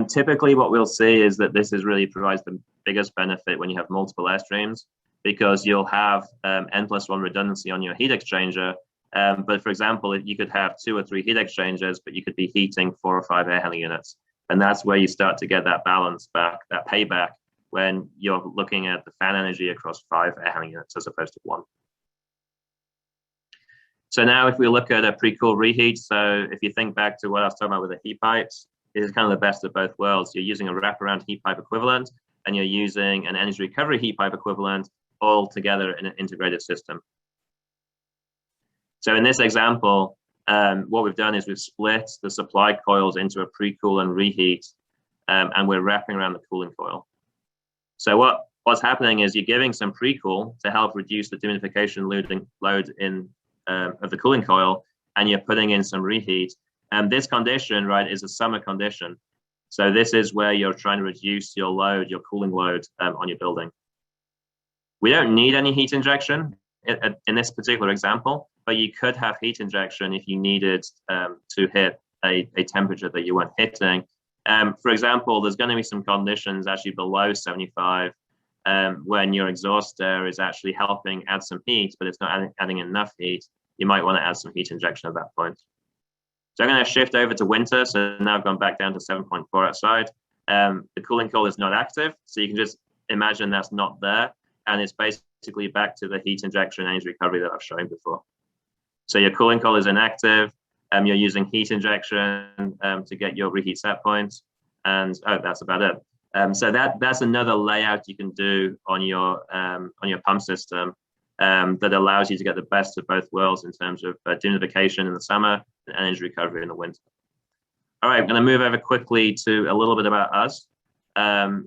Typically what we'll see is that this really provides the biggest benefit when you have multiple airstreams, because you'll have N+1 redundancy on your heat exchanger. But for example, if you could have 2 or 3 heat exchangers, but you could be heating 4 or 5 air handling units. And that's where you start to get that balance back, that payback, when you're looking at the fan energy across 5 air handling units as opposed to 1. So now if we look at a pre-cool reheat, so if you think back to what I was talking about with the heat pipes, this is kind of the best of both worlds. You're using a wraparound heat pipe equivalent, and you're using an energy recovery heat pipe equivalent all together in an integrated system. So in this example, what we've done is we've split the supply coils into a pre-cool and reheat, and we're wrapping around the cooling coil. So what's happening is you're giving some pre-cool to help reduce the dehumidification load in of the cooling coil, and you're putting in some reheat. And this condition, right, is a summer condition. So this is where you're trying to reduce your load, your cooling load on your building. We don't need any heat injection in this particular example, but you could have heat injection if you needed to hit a temperature that you weren't hitting. For example, there's going to be some conditions actually below 75 when your exhaust air is actually helping add some heat, but it's not adding enough heat. You might want to add some heat injection at that point. So I'm going to shift over to winter. So now I've gone back down to 7.4 outside. The cooling coil is not active, so you can just imagine that's not there. And it's basically back to the heat injection energy recovery that I've shown before. So your cooling coil is inactive. You're using heat injection to get your reheat set points. And that's about it. So that's another layout you can do on your pump system that allows you to get the best of both worlds in terms of dehumidification in the summer and energy recovery in the winter. All right, I'm going to move over quickly to a little bit about us.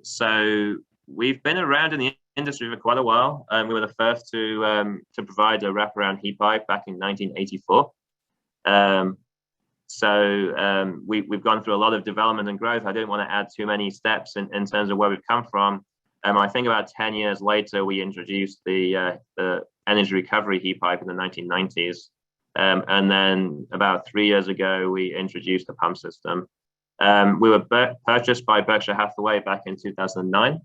So we've been around in the industry for quite a while. We were the first to provide a wraparound heat pipe back in 1984. We've gone through a lot of development and growth. I didn't want to add too many steps in terms of where we've come from. I think about 10 years later, we introduced the energy recovery heat pipe in the 1990s. And then about 3 years ago, we introduced the pump system. We were purchased by Berkshire Hathaway back in 2009.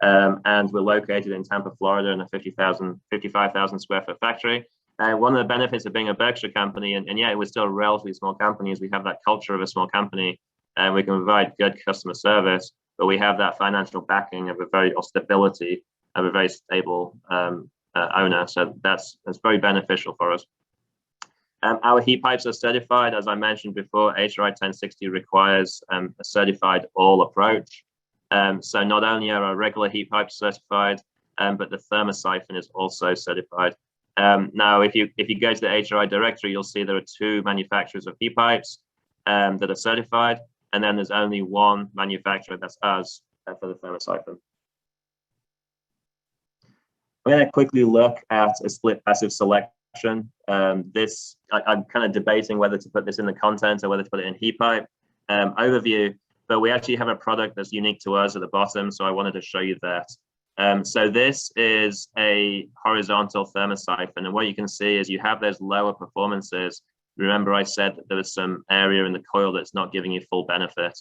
And we're located in Tampa, Florida, in a 55,000 square foot factory. One of the benefits of being a Berkshire company, and yet it was still a relatively small company, is we have that culture of a small company, and we can provide good customer service, but we have that financial backing of stability of a very stable owner. So that's very beneficial for us. Our heat pipes are certified. As I mentioned before, ASHRAE 1060 requires a certified all approach. So not only are our regular heat pipes certified, but the Thermocycle is also certified. Now, if you go to the ASHRAE directory, you'll see there are 2 manufacturers of heat pipes that are certified. and then there's only one manufacturer, that's us, for the thermosiphon. I'm going to quickly look at a split passive selection. I'm kind of debating whether to put this in the content or whether to put it in heat pipe overview, but we actually have a product that's unique to us at the bottom, so I wanted to show you that. So this is a horizontal thermosiphon, and what you can see is you have those lower performances. Remember I said that there was some area in the coil that's not giving you full benefit.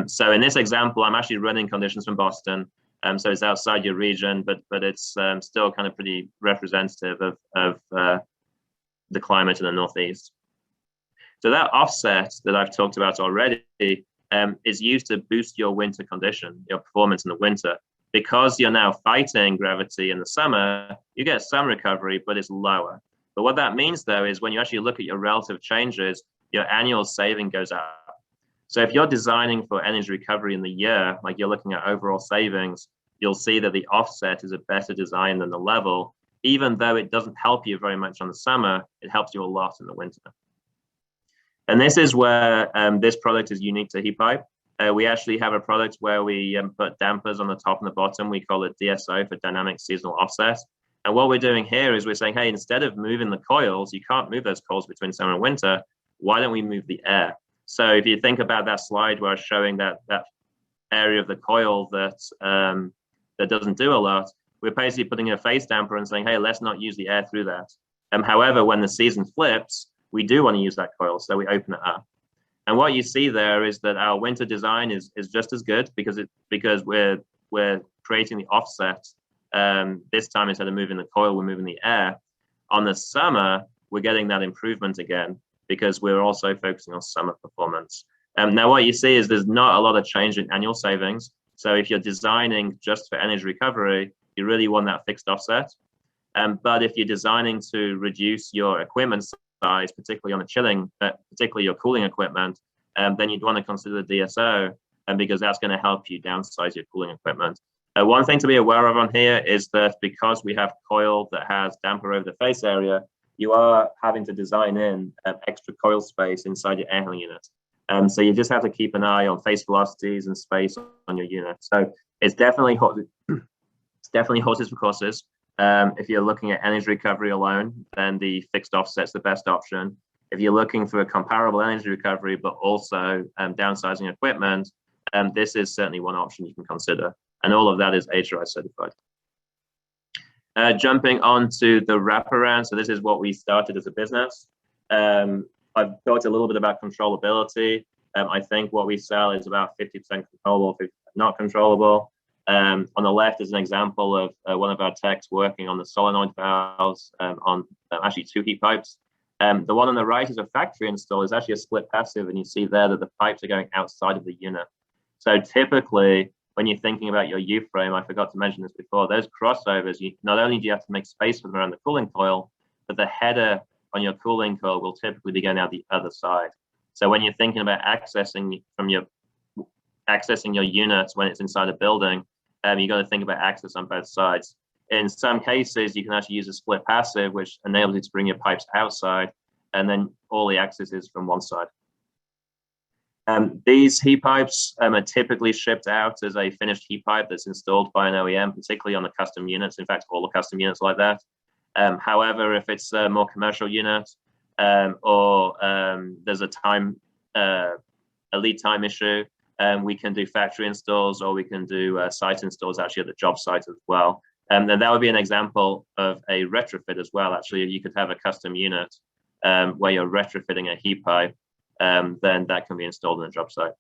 So in this example, I'm actually running conditions from Boston. So it's outside your region, but it's still kind of pretty representative of the climate in the Northeast. So that offset that I've talked about already is used to boost your winter condition, your performance in the winter. Because you're now fighting gravity in the summer, you get some recovery, but it's lower. But what that means, though, is when you actually look at your relative changes, your annual saving goes up. So if you're designing for energy recovery in the year, like you're looking at overall savings, you'll see that the offset is a better design than the level. Even though it doesn't help you very much on the summer, it helps you a lot in the winter. And this is where this product is unique to heat pipe. We actually have a product where we put dampers on the top and the bottom. We call it DSO, for dynamic seasonal offset. And what we're doing here is we're saying, hey, instead of moving the coils, you can't move those coils between summer and winter. Why don't we move the air? So if you think about that slide where I was showing that area of the coil that doesn't do a lot, we're basically putting a phase damper and saying, hey, let's not use the air through that. However, when the season flips, we do want to use that coil, so we open it up. And what you see there is that our winter design is just as good because we're creating the offset. This time, instead of moving the coil, we're moving the air. On the summer, we're getting that improvement again because we're also focusing on summer performance. Now, what you see is there's not a lot of change in annual savings. So if you're designing just for energy recovery, you really want that fixed offset. But if you're designing to reduce your equipment size, particularly on the chilling, particularly your cooling equipment, then you'd want to consider the DSO, because that's going to help you downsize your cooling equipment. One thing to be aware of on here is that because we have coil that has damper over the face area, you are having to design in extra coil space inside your air handling unit. So you just have to keep an eye on face velocities and space on your unit. So it's definitely horses for courses. If you're looking at energy recovery alone, then the fixed offset's the best option. If you're looking for a comparable energy recovery, but also downsizing equipment, this is certainly one option you can consider. And all of that is ASHRAE certified. Jumping on to the wraparound. So this is what we started as a business. I've talked a little bit about controllability. I think what we sell is about 50% controllable, 50% not controllable. On the left is an example of one of our techs working on the solenoid valves on actually 2 heat pipes. The one on the right is a factory install. It's actually a split passive, and you see there that the pipes are going outside of the unit. So typically, when you're thinking about your U-frame, I forgot to mention this before, those crossovers, not only do you have to make space for them around the cooling coil, but the header on your cooling coil will typically be going out the other side. So when you're thinking about accessing your unit when it's inside a building, you got to think about access on both sides. In some cases, you can actually use a split passive, which enables you to bring your pipes outside, and then all the access is from one side. These heat pipes are typically shipped out as a finished heat pipe that's installed by an OEM, particularly on the custom units. In fact, all the custom units like that. However, if it's a more commercial unit or there's a lead time issue, we can do factory installs, or we can do site installs actually at the job site as well. And that would be an example of a retrofit as well. Actually, you could have a custom unit where you're retrofitting a heat pipe, then that can be installed on a job site.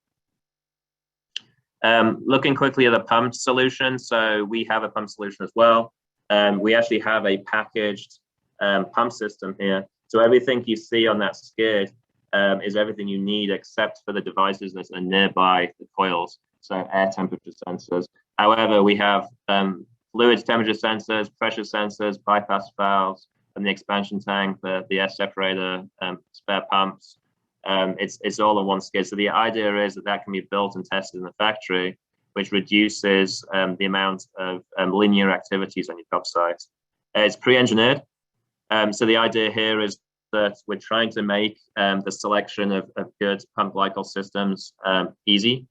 Looking quickly at a pump solution. So we have a pump solution as well. We actually have a packaged pump system here. So everything you see on that skid is everything you need except for the devices that are nearby the coils, so air temperature sensors. However, we have fluid temperature sensors, pressure sensors, bypass valves, and the expansion tank, the air separator, spare pumps. It's all on one skid. So the idea is that can be built and tested in the factory, which reduces the amount of linear activities on your job site. It's pre-engineered. So the idea here is that we're trying to make the selection of good pump glycol systems easy.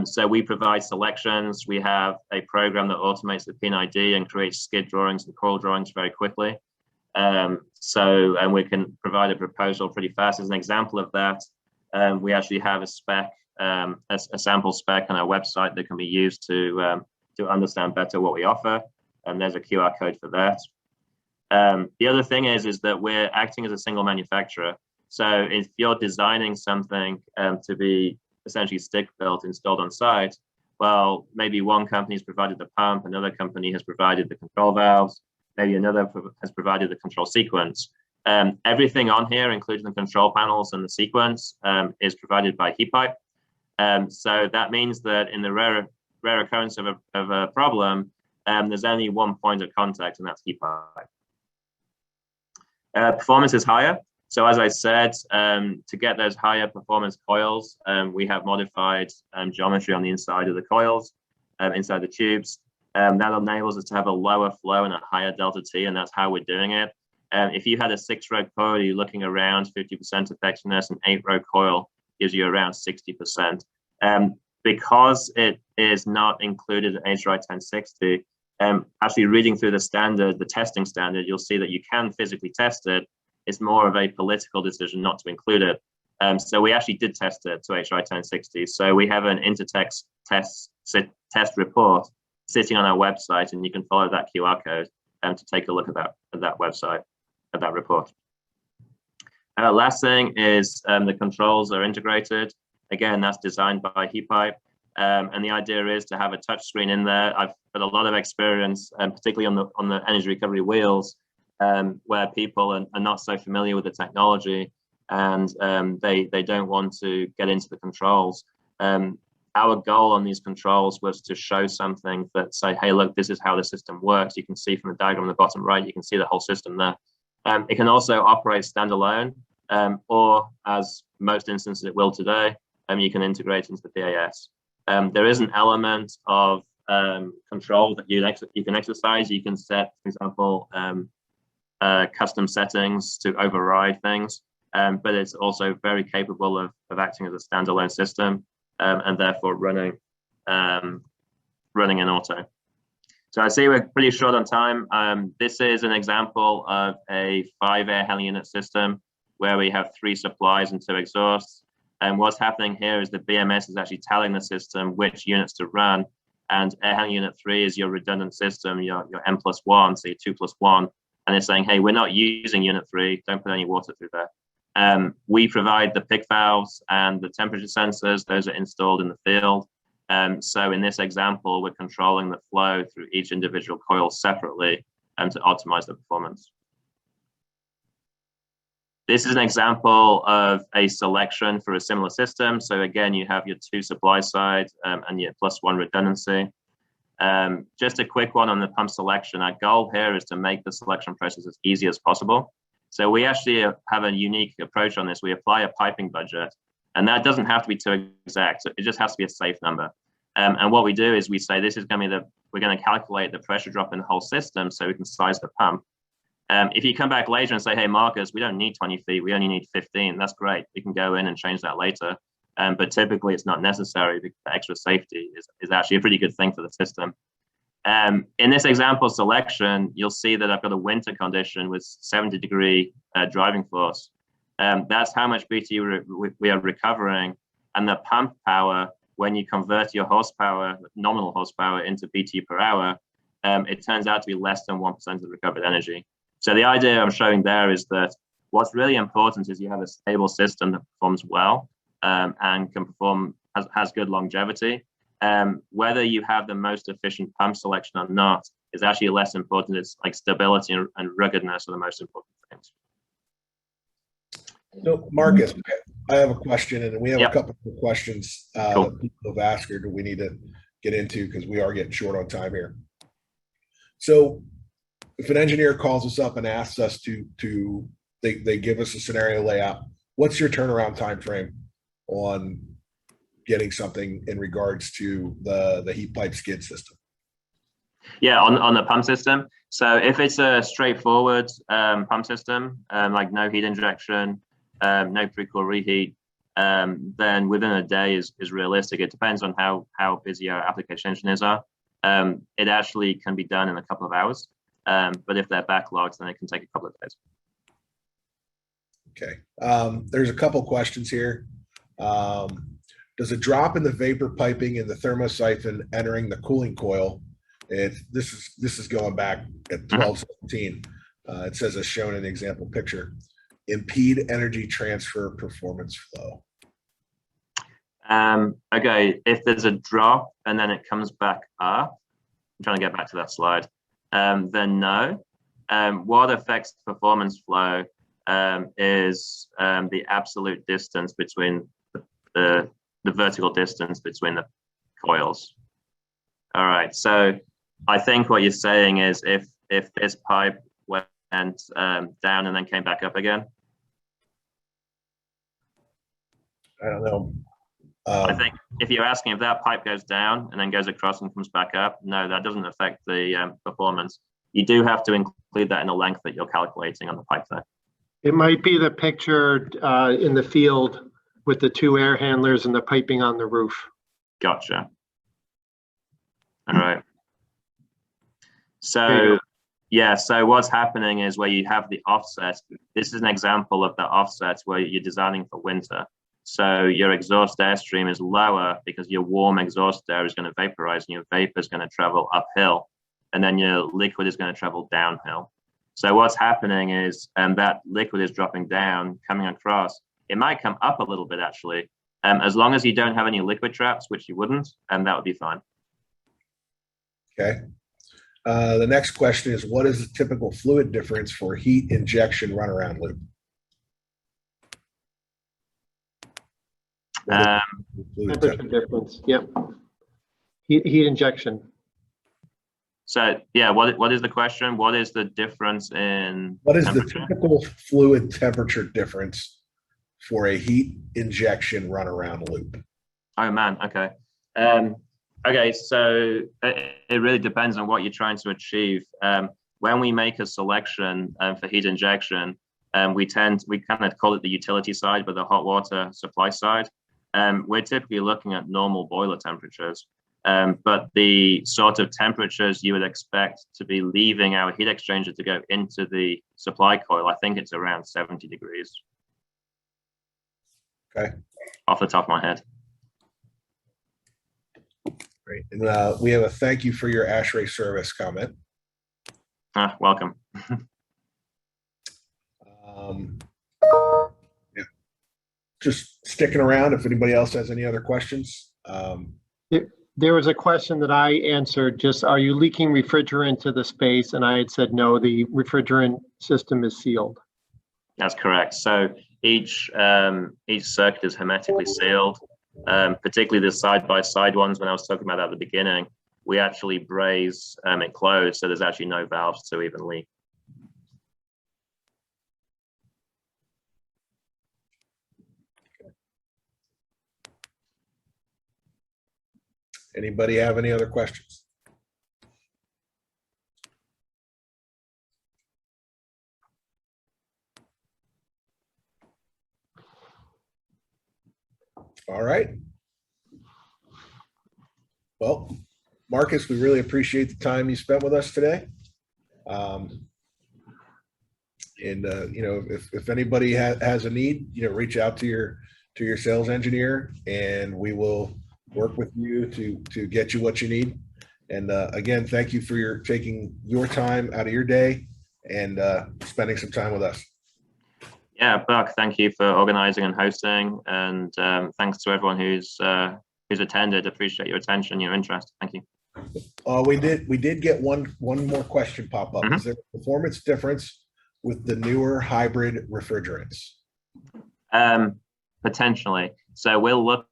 So we provide selections. We have a program that automates the PID and creates skid drawings and coil drawings very quickly. And we can provide a proposal pretty fast. As an example of that, we actually have a spec, a sample spec on our website that can be used to understand better what we offer. And there's a QR code for that. The other thing is that we're acting as a single manufacturer. So if you're designing something to be essentially stick built, installed on site, well, maybe one company has provided the pump, another company has provided the control valves, maybe another has provided the control sequence. Everything on here, including the control panels and the sequence, is provided by heat pipe. So that means that in the rare occurrence of a problem, there's only one point of contact, and that's heat pipe. Performance is higher. So as I said, to get those higher performance coils, we have modified geometry on the inside of the coils, inside the tubes. That enables us to have a lower flow and a higher delta T, and that's how we're doing it. If you had a 6-row coil, you're looking around 50% effectiveness, an 8-row coil gives you around 60%. Because it is not included in ASHRAE 1060, actually reading through the standard, the testing standard, you'll see that you can physically test it. It's more of a political decision not to include it. So we actually did test it to ASHRAE 1060. So we have an Intertext test report sitting on our website, and you can follow that QR code to take a look at that website, at that report. Last thing is the controls are integrated. Again, that's designed by heat pipe. And the idea is to have a touch screen in there. I've got a lot of experience, particularly on the energy recovery wheels, where people are not so familiar with the technology, and they don't want to get into the controls. Our goal on these controls was to show something that say, hey, look, this is how the system works. You can see from the diagram on the bottom right, you can see the whole system there. It can also operate standalone, or as most instances it will today, you can integrate into the BAS. There is an element of control that you can exercise. You can set, for example, custom settings to override things, but it's also very capable of acting as a standalone system, and therefore running in auto. So I see we're pretty short on time. This is an example of a 5 air handling unit system where we have 3 supplies and 2 exhausts. And what's happening here is the BMS is actually telling the system which units to run, and air handling unit 3 is your redundant system, your N+1, so your 2+1, and it's saying, hey, we're not using unit 3, don't put any water through there. We provide the PIC valves and the temperature sensors, those are installed in the field. So in this example, we're controlling the flow through each individual coil separately to optimize the performance. This is an example of a selection for a similar system. So again, you have your 2 supply side and your +1 redundancy. Just a quick one on the pump selection. Our goal here is to make the selection process as easy as possible. So we actually have a unique approach on this. We apply a piping budget, and that doesn't have to be too exact. So it just has to be a safe number. And what we do is we say this is going to be we're going to calculate the pressure drop in the whole system so we can size the pump. If you come back later and say, hey, Marcus, we don't need 20 feet, we only need 15, that's great. We can go in and change that later. But typically it's not necessary because the extra safety is actually a pretty good thing for the system. In this example selection, you'll see that I've got a winter condition with 70-degree driving force. That's how much BTU we are recovering. And the pump power, when you convert your horsepower, nominal horsepower, into BTU per hour, it turns out to be less than 1% of the recovered energy. So the idea I'm showing there is that what's really important is you have a stable system that performs well and can perform, has good longevity. Whether you have the most efficient pump selection or not is actually less important. It's like stability and ruggedness are the most important things. So Marcus, I have a question, and we have Yep. a couple of questions Cool. that people have asked or do we need to get into because we are getting short on time here. So if an engineer calls us up and asks us they give us a scenario layout, what's your turnaround time frame on getting something in regards to the heat pipe skid system? Yeah, on the pump system. So if it's a straightforward pump system, like no heat injection, no pre-cool reheat, then within a day is realistic. It depends on how busy our application engineers are. It actually can be done in a couple of hours, but if they're backlogged, then it can take a couple of days. Okay. There's a couple questions here. Does a drop in the vapor piping in the thermosiphon entering the cooling coil, this is going back at 1217, it says as shown in the example picture, impede energy transfer performance flow? Okay, if there's a drop and then it comes back up, I'm trying to get back to that slide, then no. What affects performance flow is the absolute distance between the vertical distance between the coils. All right, so I think what you're saying is if this pipe went down and then came back up again. I don't know. I think if you're asking if that pipe goes down and then goes across and comes back up, no, that doesn't affect the performance. You do have to include that in the length that you're calculating on the pipe there. It might be the picture in the field with the two air handlers and the piping on the roof. Gotcha. All right. So yeah, so what's happening is where you have the offset. This is an example of the offset where you're designing for winter. So your exhaust airstream is lower because your warm exhaust air is going to vaporize and your vapor is going to travel uphill, and then your liquid is going to travel downhill. So what's happening is that liquid is dropping down, coming across. It might come up a little bit actually, as long as you don't have any liquid traps, which you wouldn't, and that would be fine. Okay. The next question is, what is the typical fluid difference for heat injection runaround loop? Temperature difference. Yep. Heat injection. So yeah, what is the question? What is the difference in what is the typical fluid temperature difference for a heat injection runaround loop? Oh man, okay. Okay, so it really depends on what you're trying to achieve. When we make a selection for heat injection, we kind of call it the utility side, but the hot water supply side. We're typically looking at normal boiler temperatures, but the sort of temperatures you would expect to be leaving our heat exchanger to go into the supply coil, I think it's around 70 degrees. Okay. Off the top of my head. Great. And we have a thank you for your ASHRAE service comment. Welcome. Yeah. Just sticking around if anybody else has any other questions. There was a question that I answered, just are you leaking refrigerant to the space? And I had said, no, the refrigerant system is sealed. That's correct. So each circuit is hermetically sealed, particularly the side-by-side ones. When I was talking about that at the beginning, we actually braze it closed, so there's actually no valves to even leak. Anybody have any other questions? All right. Well, Marcus, we really appreciate the time you spent with us today. You know, if anybody has a need, you know, reach out to your sales engineer, and we will work with you to get you what you need. And again, thank you for taking your time out of your day and spending some time with us. Yeah, Buck, thank you for organizing and hosting, and thanks to everyone who's attended. Appreciate your attention, your interest. Thank you. We did get one more question pop up. Is there a performance difference with the newer hybrid refrigerants? Potentially. So we'll look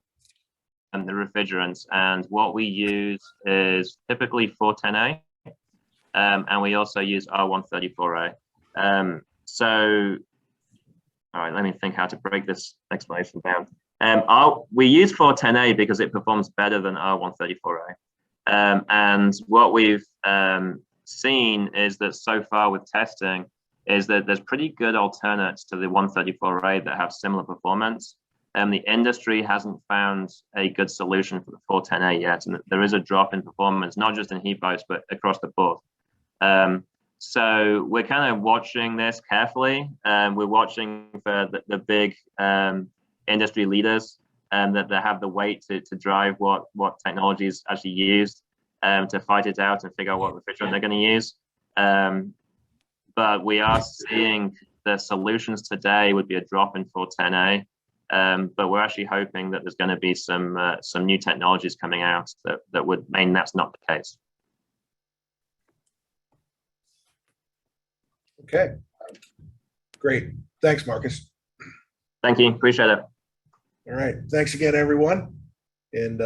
at the refrigerants, and what we use is typically 410A, and we also use R134A. So, all right, let me think how to break this explanation down. We use 410A because it performs better than R134A. And what we've seen is that so far with testing is that there's pretty good alternates to the 134A that have similar performance. The industry hasn't found a good solution for the 410A yet, and there is a drop in performance, not just in heat pipes, but across the board. So we're kind of watching this carefully. We're watching for the big industry leaders that have the weight to drive what technology is actually used to fight it out and figure out what refrigerant they're going to use. But we are seeing the solutions today would be a drop in 410A. But we're actually hoping that there's going to be some new technologies coming out that would mean that's not the case. Okay, great. Thanks, Marcus. Thank you. Appreciate it. All right. Thanks again, everyone. And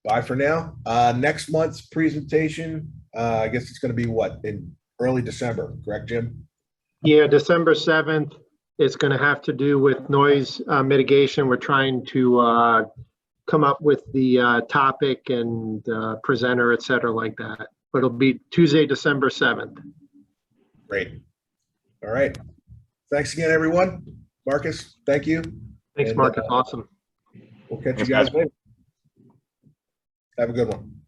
bye for now. Next month's presentation, I guess it's going to be what, in early December, correct, Jim? Yeah, December 7th. It's going to have to do with noise mitigation. We're trying to come up with the topic and presenter, et cetera, like that. But it'll be Tuesday, December 7th. Great. All right. Thanks again, everyone. Marcus, thank you. Thanks, And, Marcus. Awesome. We'll catch you guys later. Have a good one.